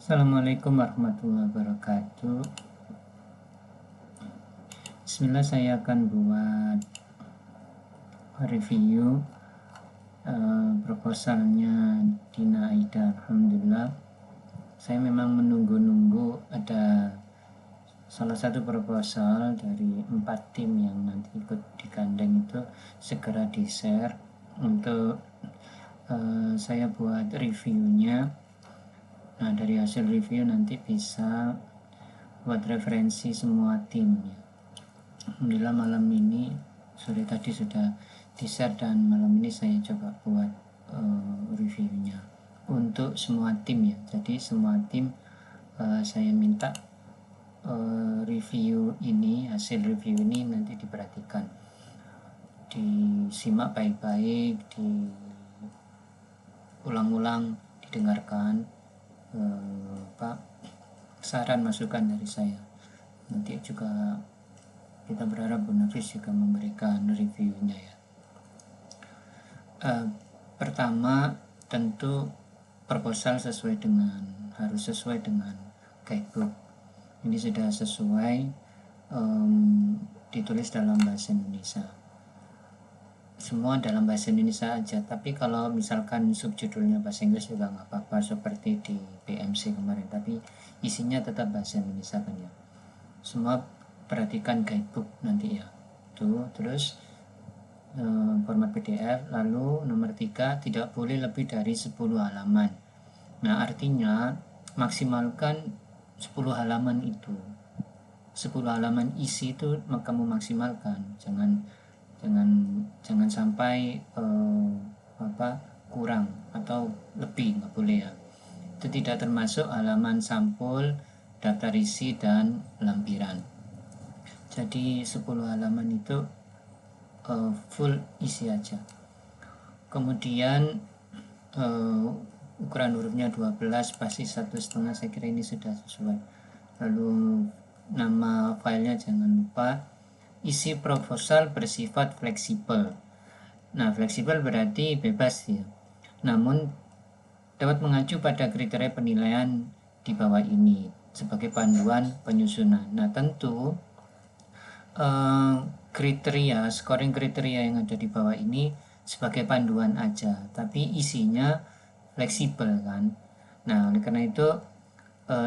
Assalamualaikum warahmatullahi wabarakatuh. Bismillah, saya akan buat review proposalnya Dina Aida. Alhamdulillah, saya memang menunggu-nunggu ada salah satu proposal dari 4 tim yang nanti ikut digandeng itu segera di-share untuk saya buat reviewnya. Nah, dari hasil review nanti bisa buat referensi semua tim ya. Alhamdulillah malam ini sore tadi sudah di-share dan malam ini saya coba buat reviewnya untuk semua tim ya. Jadi semua tim saya minta review ini, hasil review ini nanti diperhatikan, disimak baik-baik, diulang-ulang, didengarkan saran masukan dari saya. Nanti juga kita berharap Bu Nafis juga memberikan reviewnya ya. Pertama, tentu proposal harus sesuai dengan guidebook. Ini sudah sesuai, ditulis dalam bahasa Indonesia. Semua dalam bahasa Indonesia aja, tapi kalau misalkan subjudulnya bahasa Inggris juga nggak apa-apa, seperti di PMC kemarin, tapi isinya tetap bahasa Indonesia kan ya. Semua perhatikan guidebook nanti ya. Tuh, terus format PDF. Lalu nomor 3, tidak boleh lebih dari 10 halaman. Nah, artinya maksimalkan 10 halaman itu. 10 halaman isi itu kamu maksimalkan. Jangan sampai kurang atau lebih, nggak boleh ya. Itu tidak termasuk halaman sampul, daftar isi, dan lampiran. Jadi 10 halaman itu full isi aja. Kemudian ukuran hurufnya 12, spasi 1,5, saya kira ini sudah sesuai. Lalu nama filenya jangan lupa. Isi proposal bersifat fleksibel. Nah, fleksibel berarti bebas ya. Namun dapat mengacu pada kriteria penilaian di bawah ini sebagai panduan penyusunan. Nah, tentu scoring kriteria yang ada di bawah ini sebagai panduan aja, tapi isinya fleksibel kan. Nah, oleh karena itu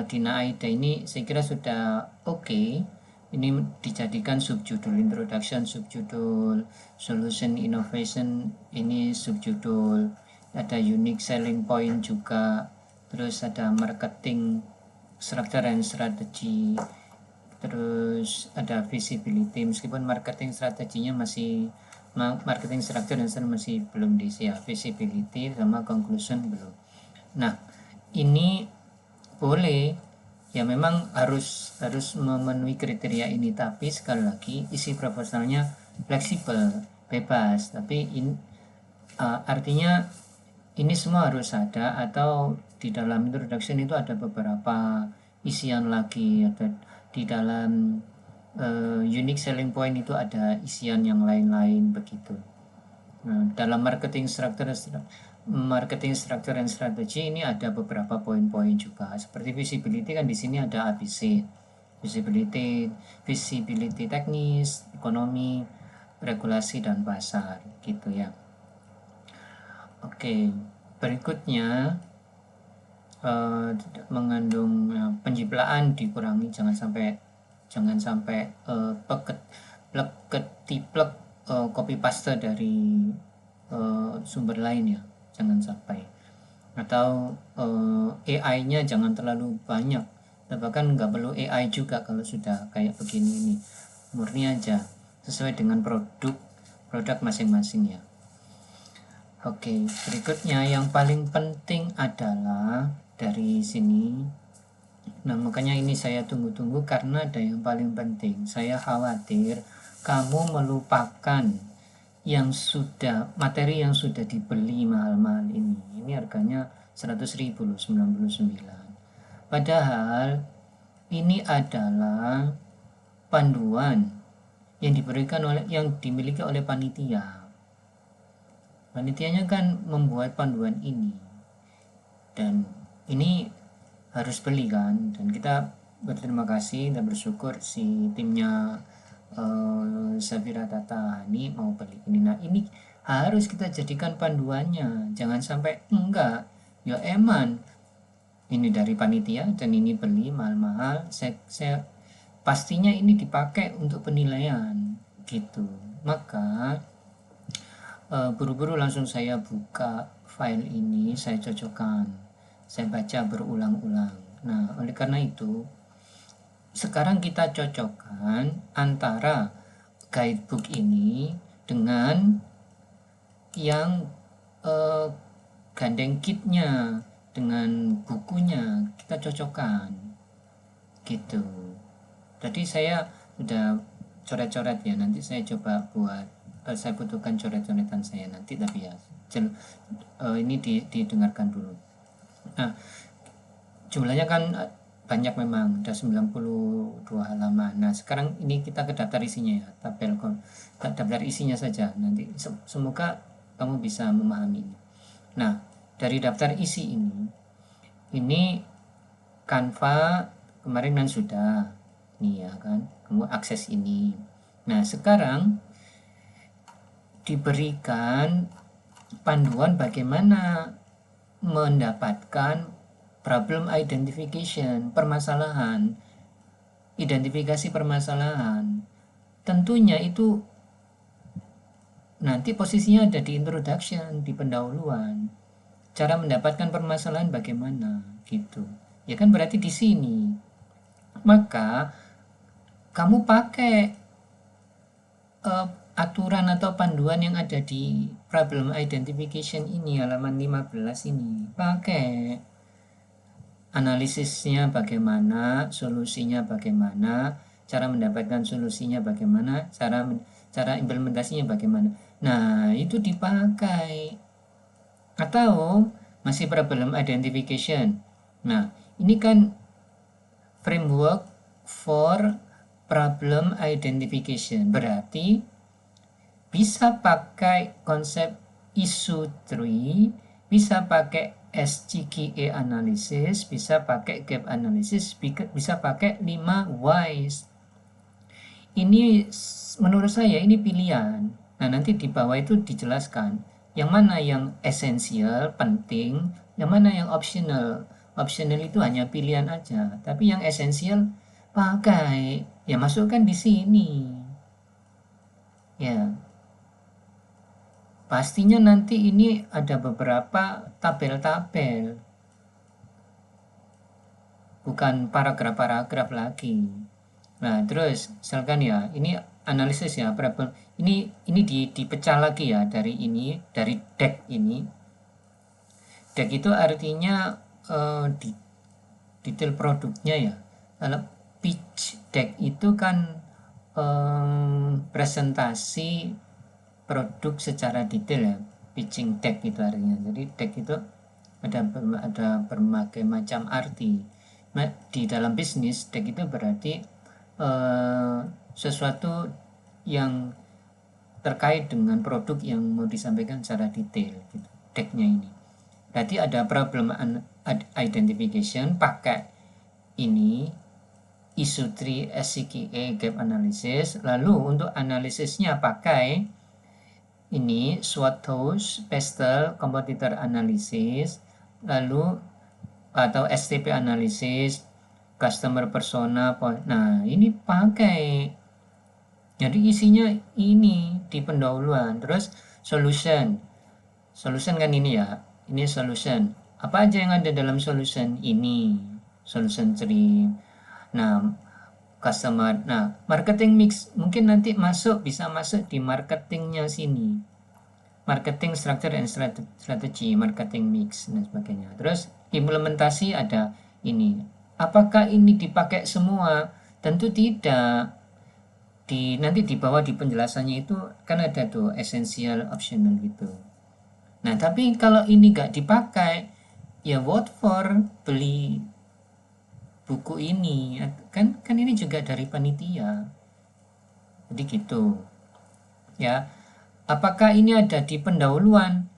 Dina Aida ini saya kira sudah oke. Ini dijadikan subjudul introduction, subjudul solution innovation, ini subjudul, ada unique selling point juga, terus ada marketing structure and strategy, terus ada visibility, meskipun marketing strateginya marketing structure dan masih belum diisi ya, visibility sama conclusion belum. Nah, ini boleh ya, memang harus memenuhi kriteria ini, tapi sekali lagi isi proposalnya fleksibel, bebas, tapi artinya ini semua harus ada, atau di dalam introduction itu ada beberapa isian lagi, ada di dalam unique selling point itu ada isian yang lain-lain begitu. Nah, dalam marketing structure and strategy ini ada beberapa poin-poin juga. Seperti visibility kan di sini ada ABC. Visibility teknis, ekonomi, regulasi, dan pasar gitu ya. Oke, berikutnya tidak mengandung penjiplaan dikurangi, jangan sampai plek copy paste dari sumber lain ya, jangan sampai. Atau AI-nya jangan terlalu banyak, bahkan nggak perlu AI juga kalau sudah kayak begini ini, murni aja sesuai dengan produk masing-masing ya. Oke, berikutnya yang paling penting adalah dari sini. Nah, makanya ini saya tunggu-tunggu karena ada yang paling penting. Saya khawatir kamu melupakan materi yang sudah dibeli mahal-mahal ini. Ini harganya 100.000 loh, 99. Padahal ini adalah panduan yang dimiliki oleh panitia. Panitianya kan membuat panduan ini, dan ini harus beli kan, dan kita berterima kasih dan bersyukur si timnya Safira Tata ini mau beli ini. Nah ini harus kita jadikan panduannya, jangan sampai enggak ya eman ini dari panitia dan ini beli mahal-mahal, saya pastinya ini dipakai untuk penilaian gitu. Maka buru-buru langsung saya buka file ini, saya cocokkan, saya baca berulang-ulang. Nah oleh karena itu sekarang kita cocokkan antara guidebook ini dengan yang gandeng kitnya, dengan bukunya kita cocokkan gitu. Jadi saya udah coret-coret ya, nanti saya coba buat saya butuhkan coret-coretan saya nanti, tapi ya ini didengarkan dulu. Nah jumlahnya kan banyak memang, ada 92 halaman. Nah sekarang ini kita ke daftar isinya ya, daftar isinya saja, nanti semoga kamu bisa memahami ini. Nah dari daftar isi ini Canva kemarin kan sudah nih ya kan, kamu akses ini. Nah sekarang diberikan panduan bagaimana mendapatkan problem identification, permasalahan, identifikasi permasalahan. Tentunya itu nanti posisinya ada di introduction, di pendahuluan. Cara mendapatkan permasalahan bagaimana gitu. Ya kan berarti di sini. Maka kamu pakai aturan atau panduan yang ada di problem identification ini, halaman 15 ini. Pakai analisisnya bagaimana, solusinya bagaimana, cara mendapatkan solusinya bagaimana, cara implementasinya bagaimana. Nah itu dipakai. Atau masih problem identification. Nah ini kan framework for problem identification, berarti bisa pakai konsep issue tree, bisa pakai SCQA analysis, bisa pakai gap analysis, bisa pakai 5 whys. Ini menurut saya ini pilihan. Nah nanti di bawah itu dijelaskan yang mana yang esensial, penting, yang mana yang optional. Optional itu hanya pilihan aja, tapi yang esensial pakai, ya masukkan di sini. Ya, pastinya nanti ini ada beberapa tabel-tabel, bukan paragraf-paragraf lagi. Nah, terus misalkan ya, ini analisis ya, ini dipecah lagi ya dari deck ini. Deck itu artinya detail produknya ya. Kalau pitch deck itu kan presentasi produk secara detail ya, pitching deck itu artinya. Jadi deck itu ada berbagai macam arti. Nah, di dalam bisnis deck itu berarti sesuatu yang terkait dengan produk yang mau disampaikan secara detail gitu, decknya ini. Berarti ada problem identification pakai ini issue tree, SCQA, gap analysis. Lalu untuk analisisnya pakai ini SWOT tools, pastel, competitor analysis, lalu atau STP analysis, customer persona. Nah ini pakai, jadi isinya ini di pendahuluan. Terus solution kan ini ya, ini solution. Apa aja yang ada dalam solution ini? Solution tree. Nah customer, nah marketing mix mungkin nanti bisa masuk di marketingnya sini, marketing structure and strategy, marketing mix dan sebagainya. Terus implementasi ada ini. Apakah ini dipakai semua? Tentu tidak. Nanti di bawah di penjelasannya itu kan ada tuh essential, optional gitu. Nah tapi kalau ini gak dipakai, ya what for, beli buku ini kan ini juga dari panitia, jadi gitu ya. Apakah ini ada di pendahuluan?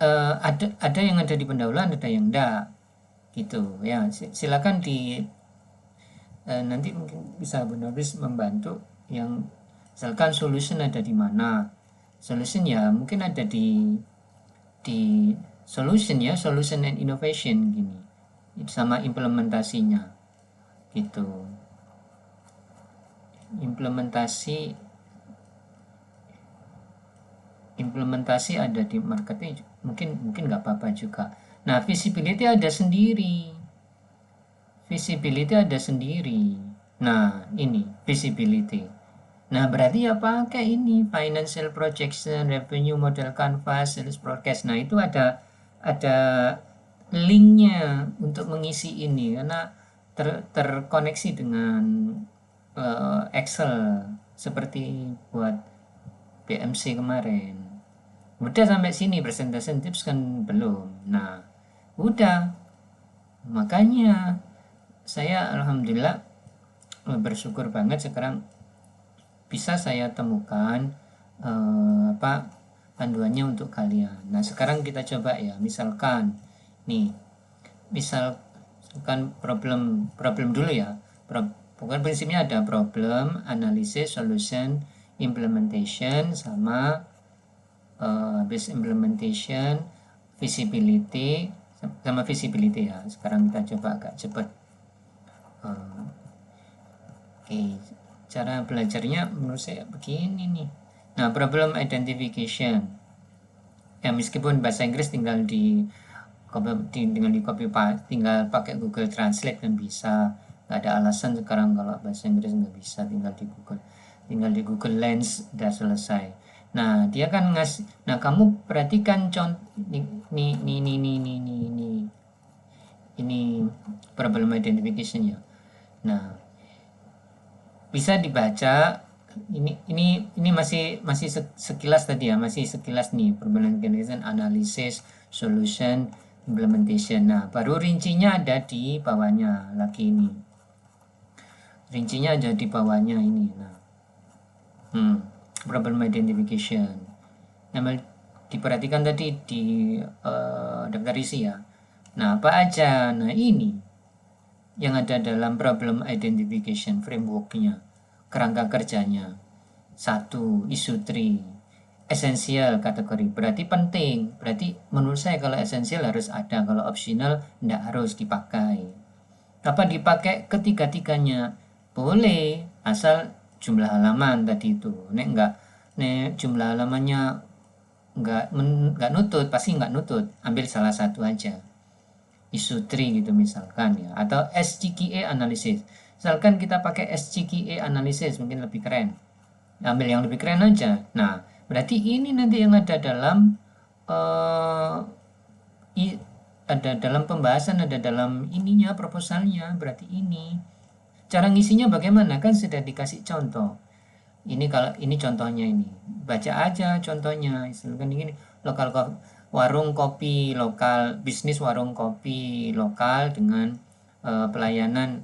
Ada yang ada di pendahuluan, ada yang enggak gitu ya. Silakan di nanti mungkin bisa Bunda Nobis membantu yang misalkan solution ada di mana. Solution ya mungkin ada di solution ya, solution and innovation gini, sama implementasinya gitu. Implementasi ada di marketing, mungkin nggak apa-apa juga. Nah, visibility ada sendiri. Nah, ini visibility. Nah, berarti ya pakai ini financial projection, revenue model canvas, sales forecast. Nah, itu ada linknya untuk mengisi ini karena terkoneksi dengan Excel seperti buat BMC kemarin. Udah sampai sini presentation tips kan belum. Nah, udah. Makanya saya alhamdulillah bersyukur banget sekarang bisa saya temukan panduannya untuk kalian. Nah, sekarang kita coba ya, misalkan problem dulu ya. Bukan prinsipnya ada problem, analisis, solution, implementation, sama base implementation, visibility, sama visibility ya. Sekarang kita coba agak cepat. Oke, cara belajarnya menurut saya begini nih. Nah, problem identification. Ya, meskipun bahasa Inggris tinggal di copy paste, tinggal pakai Google Translate kan bisa. Nggak ada alasan sekarang kalau bahasa Inggris nggak bisa, tinggal di Google Lens udah selesai. Nah, dia kan ngasih. Nah, kamu perhatikan contoh ini problem identification ya. Nah, bisa dibaca ini masih sekilas tadi ya, masih sekilas nih problem identification, analysis, solution, implementation. Nah, baru rincinya ada di bawahnya lagi ini. Rincinya ada di bawahnya ini. Nah, problem identification. Nah, diperhatikan tadi di daftar isi ya. Nah, apa aja? Nah, ini yang ada dalam problem identification frameworknya, kerangka kerjanya. 1. Isu tree, esensial kategori, berarti penting. Berarti menurut saya kalau esensial harus ada, kalau optional tidak harus dipakai. Apa dipakai ketiga-tiganya? Boleh, asal jumlah halaman tadi itu. Nek jumlah halamannya nggak nutut, pasti nggak nutut. Ambil salah satu aja. Isu tree gitu misalkan ya, atau SCQA analysis. Misalkan kita pakai SCQA analysis mungkin lebih keren. Ambil yang lebih keren aja. Nah, berarti ini nanti yang ada dalam pembahasan, ada dalam ininya proposalnya. Berarti ini cara ngisinya bagaimana, kan sudah dikasih contoh. Ini kalau ini contohnya, ini baca aja contohnya. Misalkan ini lokal warung kopi lokal, bisnis warung kopi lokal dengan pelayanan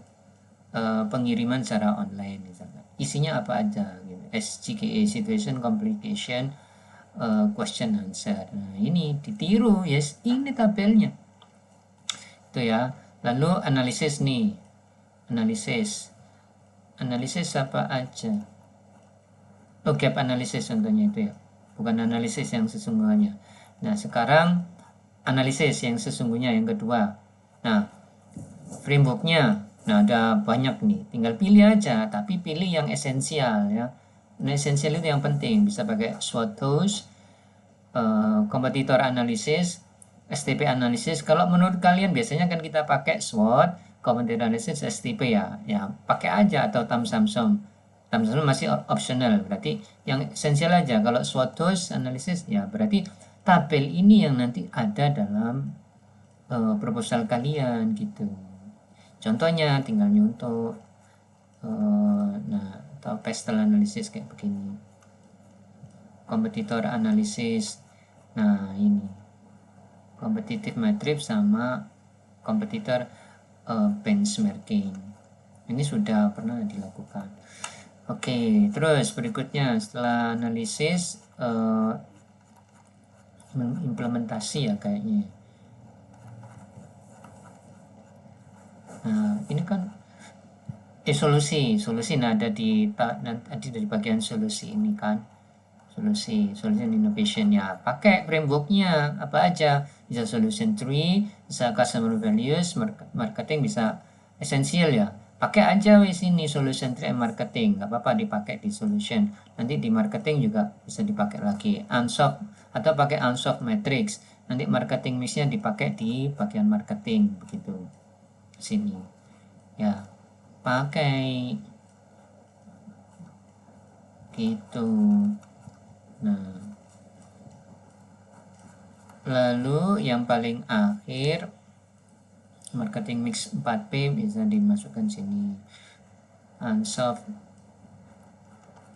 pengiriman secara online misalkan. Isinya apa aja gitu. SCQA, situation complication, question answer. Nah, ini ditiru, yes, ini tabelnya. Itu ya. Lalu analisis nih. Analisis apa aja? Oh, gap analysis contohnya itu ya. Bukan analisis yang sesungguhnya. Nah, sekarang analisis yang sesungguhnya yang kedua. Nah, frameworknya. Nah, ada banyak nih. Tinggal pilih aja, tapi pilih yang esensial ya. Nah, esensial itu yang penting. Bisa pakai SWOT tools, kompetitor analisis, STP analisis. Kalau menurut kalian biasanya kan kita pakai SWOT, kompetitor analisis, STP ya. Ya, pakai aja, atau Thomson masih optional, berarti yang esensial aja. Kalau SWOT tools analisis ya berarti tabel ini yang nanti ada dalam proposal kalian gitu. Contohnya tinggal nyontoh, nah, atau pastel analisis kayak begini, kompetitor analisis. Nah, ini competitive matrix sama kompetitor benchmarking. Ini sudah pernah dilakukan. Oke, terus berikutnya setelah analisis implementasi ya kayaknya. ini kan solusi nah ada nanti dari bagian solusi ini kan, solution innovation ya, pakai frameworknya apa aja, bisa solution tree, bisa customer values, marketing, bisa essential ya, pakai aja wis ini solution tree and marketing, nggak apa-apa dipakai di solution, nanti di marketing juga bisa dipakai lagi unsoft, atau pakai unsoft matrix, nanti marketing mixnya dipakai di bagian marketing, begitu sini ya, pakai gitu. Nah, lalu yang paling akhir marketing mix 4P bisa dimasukkan sini, unsoft.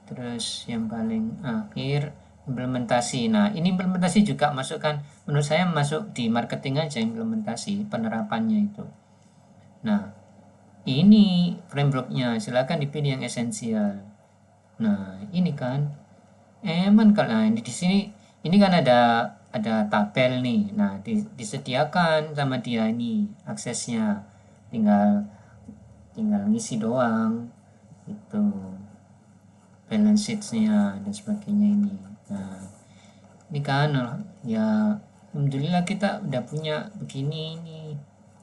Terus yang paling akhir implementasi. Nah, ini implementasi juga masukkan, menurut saya masuk di marketing aja, implementasi penerapannya itu. Nah, ini frameworknya, silakan dipilih yang esensial. Nah, ini kan emang kalau ini di sini ini kan ada tabel nih. Nah, disediakan sama dia ini aksesnya. Tinggal ngisi doang. Itu balance sheet-nya dan sebagainya ini. Nah, ini kan ya alhamdulillah kita udah punya begini ini.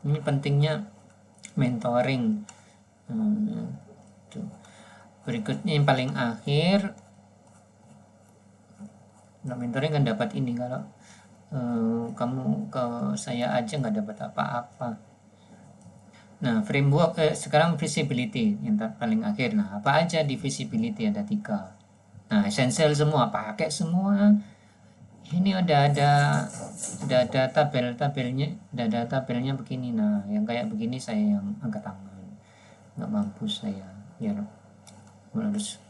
Ini pentingnya mentoring. Tuh. Berikutnya yang paling akhir, nah, mentoring kan dapat ini, kalau kamu ke saya aja nggak dapat apa-apa. Nah, framework sekarang visibility yang paling akhir. Nah, apa aja di visibility, ada 3. Nah, essential semua, pakai semua. Ini udah ada tabelnya, udah ada tabelnya begini. Nah, yang kayak begini saya yang angkat tangan, nggak mampu saya, ya harus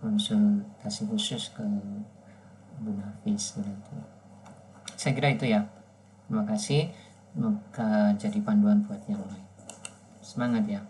konsultasi khusus ke Bu Nafis nanti. Saya kira itu ya. Terima kasih, semoga jadi panduan buat yang lain. Semangat ya.